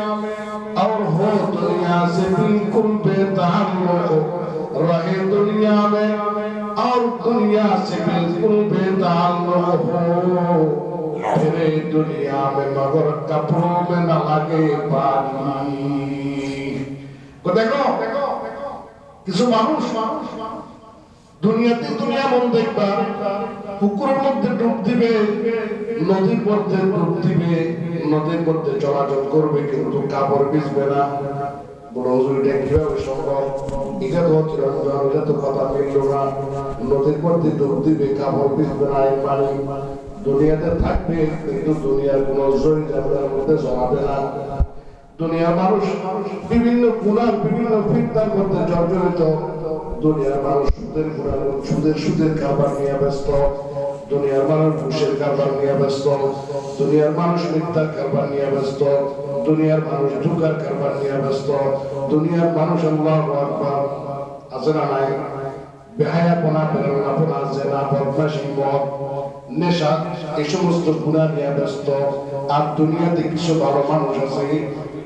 और हो दुनिया से बिल्कुल बेताल्लुक, रहे दुनिया में और दुनिया से बिल्कुल बेताल्लुक हो, मेरे दुनिया में मगर कपड़ों में न लगे पानी। तो देखो কিছু মানুষ দুনিয়াতে দুনিয়া মন দেখবা, পুকুরের মধ্যে ডুব দিবে, নদীর মধ্যে ডুব দিবে, নদীর মধ্যে চলাচল করবে, কিন্তু কাপড় ভিজবে না। বড় হুজুর এটা কিভাবে সম্ভব? এটা তো চিরঞ্জন, এটা তো কথা মিলল না। নদীর মধ্যে ডুব দিবে, কাপড় ভিজবে না, এই পানি দুনিয়াতে থাকবে, কিন্তু দুনিয়ার কোন জয়জাবের মধ্যে জমাবে না। দুনিয়ার মানুষ বিভিন্ন গুনাহ, বিভিন্ন ফিতনার মধ্যে জর্জরিত। দুনিয়ার মানুষ সুদের কারবার নিয়ে ব্যস্ত, দুনিয়ার মানুষ ঘুষের কারবার নিয়ে ব্যস্ত, দুনিয়ার মানুষ মিথ্যার কারবার নিয়ে ব্যস্ত, দুনিয়ার মানুষ ধোঁকার কারবার নিয়ে ব্যস্ত, দুনিয়ার মানুষ আল্লাহু আকবার আছে না নাই, বেহায়াপনা, বেরোনাপনা, জেনা, বদমাশি, মদ, নেশা, এই সমস্ত গুনাহ নিয়ে ব্যস্ত। আর দুনিয়াতে কিছু ভালো মানুষ আছে,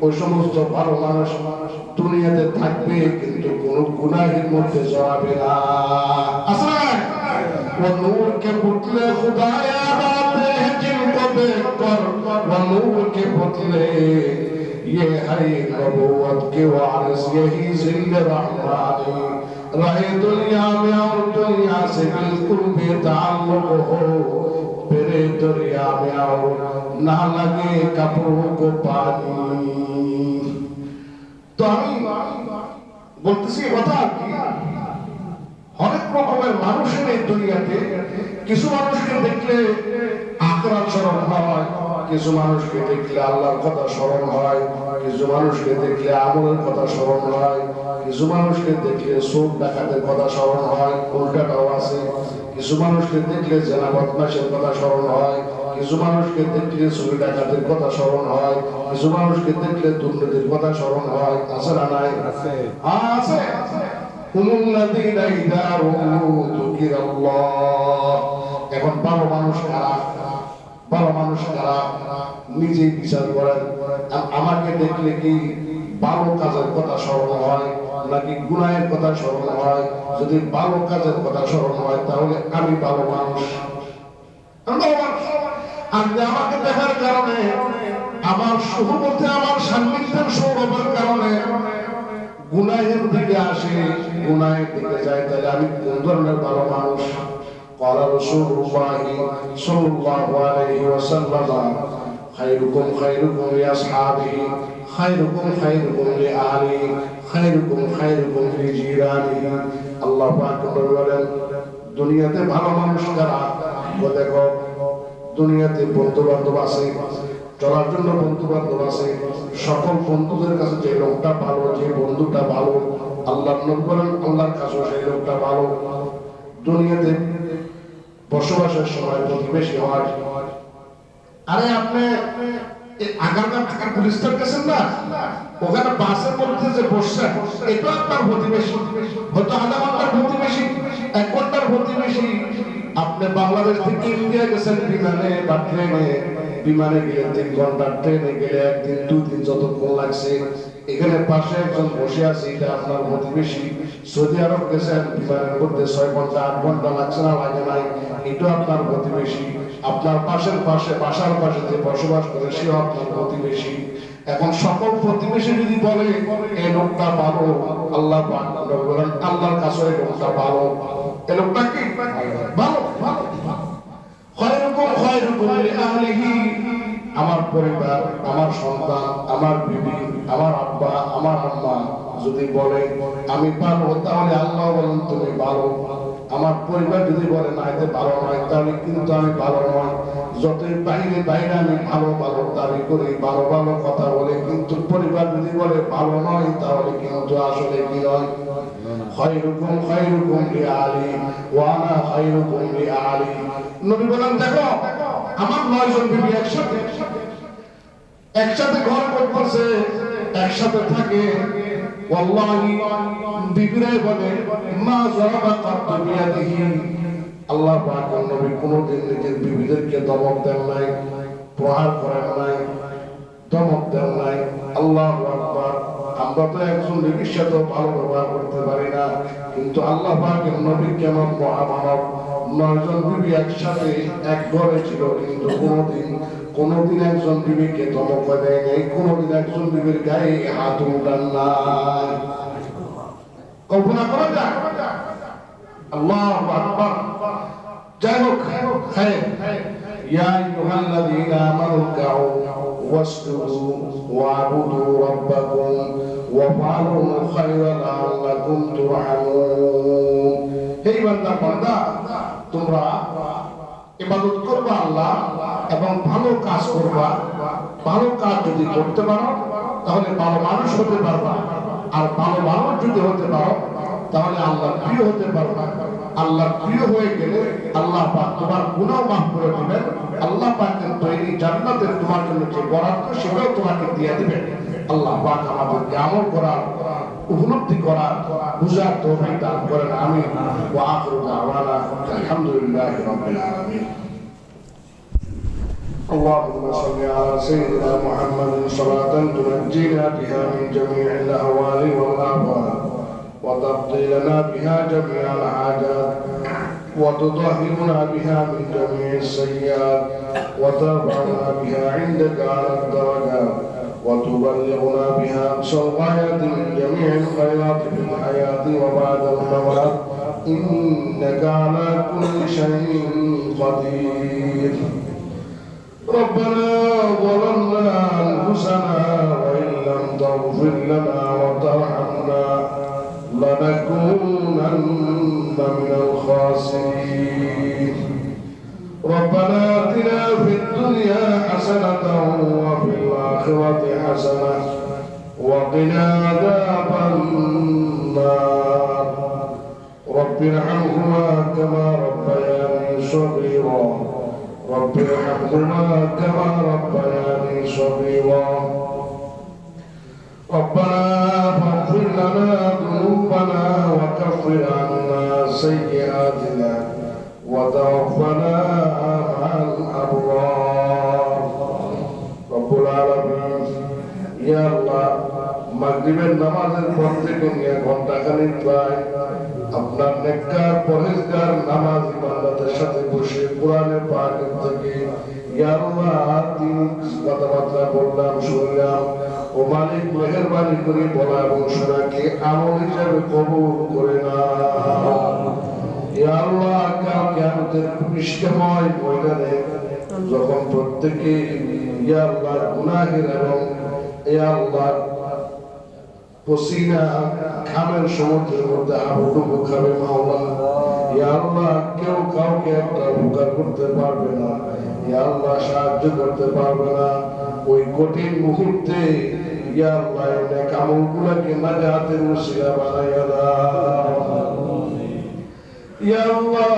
ওই সমস্ত ভালো মানুষ দুনিয়াতে থাকবে, কিন্তু কোন গুনাহের মধ্যে জড়াবে না। আসলে वो नूर के पुतले खुदाया आते हैं जिनको देखकर, वो नूर के पुतले ये है नबूवत के वारिस, यही जिंद रहमानी रहे दुनिया में और दुनिया से बिल्कुल बेताल्लुक हो, मेरे दुनिया में और ना लगे कपड़ों को पानी। তো আমি বলতেছি কথা কি, অনেক রকমের মানুষের এই দুনিয়াতে, কিছু মানুষকে দেখলে আখিরাত স্মরণ হয়, কিছু মানুষকে দেখলে আল্লাহর কথা স্মরণ হয়, কিছু মানুষকে দেখলে আমলের কথা স্মরণ হয়, কিছু মানুষকে দেখলে চোর ডাকাতের কথা স্মরণ হয়, উল্টাটাও আছে। কিছু মানুষকে দেখলে জেনা বদমাশের কথা স্মরণ হয়, কিছু মানুষকে দেখলে চুরি ডাকাতের কথা স্মরণ হয়, কিছু মানুষকে দেখলে দুর্নীতির কথা স্মরণ হয়। আছে না নাই? আছে। এখন ভালো মানুষ কারা? ভালো মানুষ কারা? নিজেই বিচার করেন। আমাকে দেখলে কি ভালো কাজের কথা স্মরণ হয় নাকি গুনাহের কথা স্মরণ হয়? যদি ভালো কাজের কথা স্মরণ হয় তাহলে আমি ভালো মানুষ। আমাকে দেখার কারণে, আমার সুহবতে, আমার সান্নিধ্যের সৌরভের কারণে গুনাহের দিকে আসে, গুনাহের দিকে যায়, তাহলে আমি কোন ধরনের ভালো মানুষ? قال رسول الله صلى الله عليه وسلم خيركم خيركم لأصحابه خيركم خيركم لأهله خيركم خيركم لجيرانه। আল্লাহ পাক বলেন দুনিয়াতে ভালো মানুষ কারা? ও দেখো দুনিয়াতে বন্ধু বান্ধব আছে, চলার জন্য বন্ধু বান্ধব আছে, সকল বন্ধুদের কাছে যে লোকটা ভালো, যে বন্ধুটা ভালো, আল্লাহ নবী বলেন আল্লাহর কাছে সেই লোকটা ভালো। দুনিয়াতে বসবাসের সময় প্রতিবেশী হয়। আরে আপনি আগারগাঁও ঢাকার পুলিশ স্টেশন গেছেন না, ওখানে বাসের মধ্যে যে বসছেন, এটা আপনার প্রতিবেশী, হয়তো আধা ঘন্টার প্রতিবেশী, 1 ঘন্টার প্রতিবেশী। আপনি বাংলাদেশ থেকে ইন্ডিয়া গেছেন বিমানে বা ট্রেনে, বিমানে গেলে 3 ঘন্টা, ট্রেনে গেলে 1 দিন 2 দিন যতক্ষণ লাগছে, এখানে পাশে একজন বসে আছে, এটা আপনার প্রতিবেশী। সৌদি আরব গেছেন বিমানের মধ্যে 6 ঘন্টা 8 ঘন্টা লাগছে না, লাগে নাই, এটা আপনার প্রতিবেশী। আপনার পাশের পাশে, বাসার পাশে যে বসবাস করে সেও আপনার প্রতিবেশী। এখন সকল প্রতিবেশী যদি বলে এই লোকটা ভালো, আল্লাহ বলেন আল্লাহর কাছে এই লোকটা ভালো, এই লোকটা কি ভালো? খায়রুকুম খায়রুকুম লিআহলিহি, আমার পরিবার, আমার সন্তান, আমার বিবি, আমার আব্বা, আমার আম্মা যদি বলে আমি ভালো, তাহলে আল্লাহ বলেন তুমি ভালো। আমার পরিবার যদি বলে না এতে ভালো নয়, তাহলে কিন্তু আমি ভালো নয়। যতই বাইরে বাইরে আমি ভালো ভালো দাবি করি, ভালো ভালো কথা বলে, কিন্তু পরিবার যদি বলে ভালো নয়, তাহলে কিন্তু আসলে কি নয়? খায়রুকুম খায়রুকুম লিআহলি ওয়া আনা খায়রুকুম লিআহলি। নবী বলেন দেখো আমার 9 জন বিবি একসাথে ঘর করতেছে, একসাথে থাকে, ওয়াল্লাহি বিবিরা বলে মা যাবা কাতু বিয়াদিহি। আল্লাহ পাক নবী কোনদিন নিজের বিবিদেরকে দমক দেন নাই, প্রহার করেন নাই, দমক দেন নাই। আল্লাহু আকবার। আমরা তো একজন নবীর সাথে ভালো ব্যবহার করতে পারি না, কিন্তু আল্লাহ পাকের নবী কেমন মহামানব, 9 জন বিবি একসাথে এক ঘরে ছিল, কিন্তু কোনোদিন একজন বিবিকে ধমক দেয় নাই, কোনোদিন একজন বিবির গায়ে হাত উঠান নাই। কল্পনা করা যায়? আল্লাহু আকবার। যাই হোক, ইয়া আইয়ুহাল্লাযীনা আমানু ইরকাউ ওয়াসজুদু ওয়া'বুদু রাব্বাকুম ওয়াফআলুল খায়রা লা'আল্লাকুম তুরহামুন। হে বান্দা, তোমরা ইবাদত করবা আল্লাহ এবং ভালো কাজ করবা। ভালো কাজ যদি করতে পারো তাহলে ভালো মানুষ হতে পারবা, আর ভালো মানুষ যদি হতে পারো তাহলে আল্লাহ প্রিয় হতে পারবা। আল্লাহ প্রিয় হয়ে গেলে আল্লাহ পাক তোমার গুনাহ মাফ করে দিবেন। আল্লাহ পাকের তৈরি জান্নাতে তোমার জন্য যে বরাদ্দ সেটাও তোমাকে দিয়ে দিবেন। আল্লাহ পাক আমাদেরকে আমল করার, উপলব্ধি করার, বুঝার তৌফিক দান করেন। আমিন। ওয়া আখিরু দাওয়ানা আলহামদুলিল্লাহি রাব্বিল আলামিন। اللهم صل على سيدنا محمد صلاة تنجينا بها من جميع الأهوال والآفات وتقضي لنا بها جميع الحاجات وتطهرنا بها من جميع السيئات وترفعنا بها عندك على الدرجات وتبلغنا بها أقصى الغايات من جميع الخيرات في الحياة وبعد الممات إنك على كل شيء قدير. ربنا ظلمنا أنفسنا وإن لم تغفر لنا وترحمنا لنكونن من الخاسرين. ربنا آتنا في الدنيا حسنة وفي الآخرة حسنة وقنا عذاب النار. رب ارحمهما كما ربياني صغيرا. رب ارحمهما كما ربياني صغيرا. ربنا فاغفر لنا ذنوبنا وكفر عنا سيئاتنا وتوفنا مع الأبرار. رب العالمين يا الله মাগরিবের নামাজের পর থেকে নিয়ে ঘন্টাখানেক প্রায় আপনার নেককার পরহেজগার নামাজি বান্দাদের সাথে বসে কোরআনে পাকের থেকে ইয়া আল্লাহ তিন কথাবার্তা বললাম, শুনলাম। ও মালিক মেহেরবানি করে বলা এবং শোনাকে আমল হিসাবে কবুল করে নাও। ইয়া আল্লাহ কালকে আমাদের পৃষ্ঠময় ময়দানে যখন প্রত্যেকে ইয়া আল্লাহ গুনাহের এবং ইয়া আল্লাহ পসিনা খামের সমুদ্রের মধ্যে হাবুডুবু খাবে মাওলা, ইয়া আল্লাহ কেউ কাউকে একটা উপকার করতে পারবে না, ইয়া আল্লাহ সাহায্য করতে পারবে না। ওই কঠিন মুহূর্তে ইয়া আল্লাহ নেক আমলগুলোকে নাজাতের ওসিলা বানাইয়া দাও। ইয়া আল্লাহ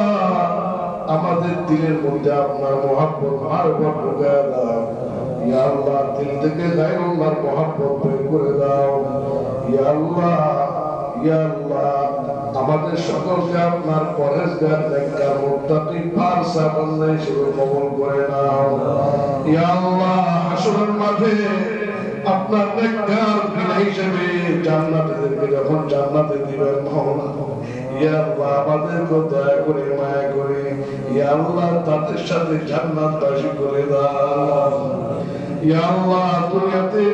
আমাদের দিলের মধ্যে আপনার মহব্বত মারফত ঢুকায়া দাও। ইয়া আল্লাহ দিল থেকে গায়রুল্লাহর মহব্বত বের করে দাও। ইয়া আল্লাহ আমাদের সকলকে আপনার পরহেজগার নেককার মুত্তাকি ফারসা বান্দা হিসেবে কবুল করে নাও। ইয়া আল্লাহ হাসরের মাঠে আপনার নেককার বিনা হিসেবে জান্নাতীদেরকে যখন জান্নাতে দিবেন মাওলা, ইয়া আল্লাহ আমাদেরকে দয়া করে মায়া করে ইয়া আল্লাহ তাদের সাথে জান্নাতবাসী করে দাও। ইয়া আল্লাহ দুনিয়াতে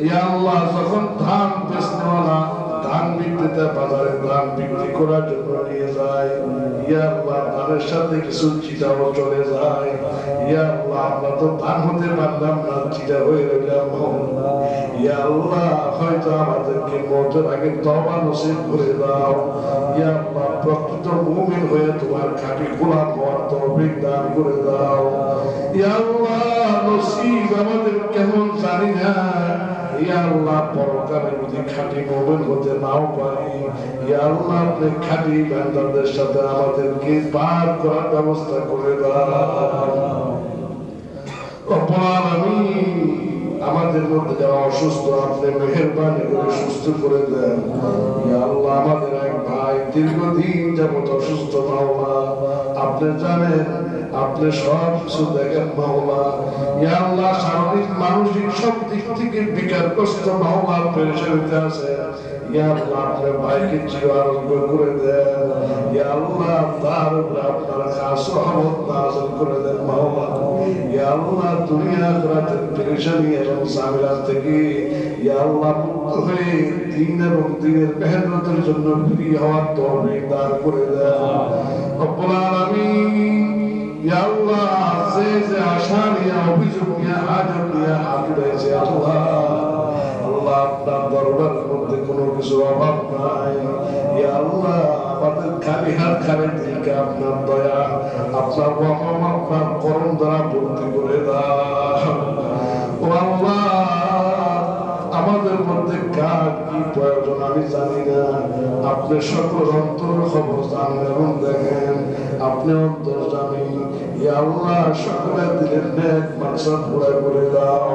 ইয়া আল্লাহ যখন ধান বেচনেওয়ালা ধান বিক্রেতা বাজারে ধান বিক্রি করার জন্য নিয়ে যায়, ইয়া আল্লাহ ধানের সাথে কিছু চিটাও চলে যায়। ইয়া আল্লাহ আমরা তো ধান হতে পারলাম না, চিটা হয়ে রইলাম। ইয়া আল্লাহ হয়তো আমাদেরকে মওতের আগে তওবা নসিব করে দাও। ইয়া আল্লাহ প্রকৃত মুমিন হয়ে তোমার খাঁটি গোলাম হওয়ার তৌফিক দান করে দাও। ইয়া আল্লাহ নসিব আমাদের কেমন জানি না, ইয়া আল্লাহ পরকালে যদি খাঁটি মুমিন হতে নাও পারি, ইয়া আল্লাহ আপনি খাঁটি বান্দাদের সাথে আমাদেরকে পার করার ব্যবস্থা করে দাও। রব্বুল আলামিন আমাদের মধ্যে যারা অসুস্থ আপনি মেহেরবানি করে সুস্থ করে দেন। ইয়া আল্লাহ আমাদের এক ভাই দীর্ঘদিন যাবত অসুস্থ, মাওলা আপনি জানেন আপনি সব কিছু দেখেন মাওলা। ইয়া আল্লাহ, শারীরিক মানসিক সব দিক থেকে বিকারগ্রস্ত মাওলা পেরেশানিতে আছে। ইয়া আল্লাহ, আপনার ভাইকে চির আরোগ্য করে দেন। ইয়া আল্লাহ, তার উপরে আপনার খাস রহমত নাযিল করে দেন মাওলা। ইয়া আল্লাহ, দুনিয়া আখিরাতের পেরেশানি এবং ঝামেলা থেকে ইয়া আল্লাহ মুক্ত হয়ে দ্বীন এবং দ্বীনের মেহনতের জন্য ফ্রি হওয়ার তৌফিক দান করে দেন রব্বুল আলামিন। ইয়া আল্লাহ, যে আশা নিয়ে অভিযোগ নিয়ে হাজত নিয়ে হাজির হয়েছে আল্লাহ, আল্লাহ আপনার দরবারের মধ্যে কোনো কিছু অভাব নাই। ইয়া আল্লাহ, আমাদের খালি হাত খালি দিলকে আপনার দয়া, আপনার রহম, আপনার করম দ্বারা ভর্তি করে দাও। ও আল্লাহ, আমাদের মধ্যে কার কি প্রয়োজন আমি জানি না, আপনি সকল অন্তর খবর জানেন এবং দেখেন, আপনি অন্তর জানেন। ইয়া আল্লাহ, সকলের দিলের নেক মাকসাদ পুরা করে দাও।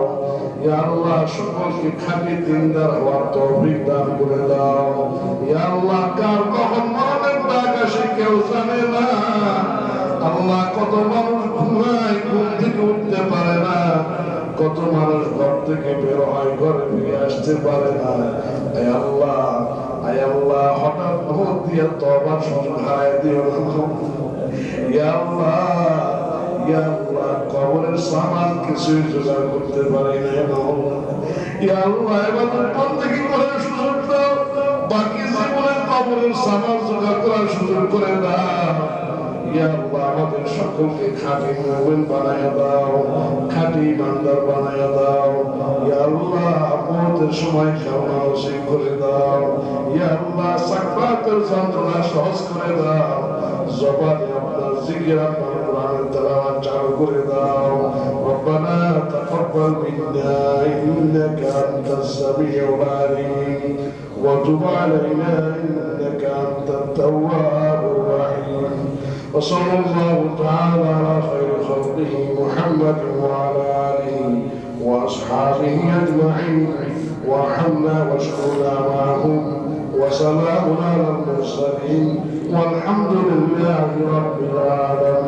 ইয়া আল্লাহ, সকলকে খাঁটি দিনদার হওয়ার তৌফিক দান করে দাও। ইয়া আল্লাহ, কার কখন মরণের ডাক আসে কেউ জানে না। আল্লাহ, কত মানুষ ঘুমায়, ঘুম থেকে উঠতে পারে না, কত মানুষ ঘর থেকে বের হয়, ঘরে ফিরে আসতে পারে না। আয় আল্লাহ, আয় আল্লাহ, হঠাৎ ভোট দিয়ে তওবার সুযোগ হারায় দিও না। ইয়া আল্লাহ, ইয়া আল্লাহ, কবরের সামান কিছুই জোগাড় করতে পারি না। ইয়া আল্লাহ, এবাদত বন্দেগী করার সুযোগ দাও, বাকি জীবনে কবরের সামান জোগাড় করার সুযোগ করে দাও। ইয়া আল্লাহ, আমাদের সকলকে খাঁটি মুমিন বানায়া দাও, খাঁটি ইমানদার বানায়া দাও। ইয়া আল্লাহ, মওতের সময় খাওয়া নসিব করে দাও। ইয়া আল্লাহ, সাকরাতের যন্ত্রণা সহজ করে দাও। জবানে আপনার জিকির, আপনার কোরআনের তেলাওয়াত চালু করে দাও। রব্বানা তাকাব্বাল মিন্না ইন্নাকা আনতাস সামিউল আলিম ওয়া তুব আলাইনা ইন্নাকা আনতাত তাওয়াবুর রহিম। وصلى الله تعالى على خير خلقه محمد وعلى آله وأصحابه أجمعين، وارحمنا واشكرنا معهم، وسلام على المرسلين، والحمد لله رب العالمين.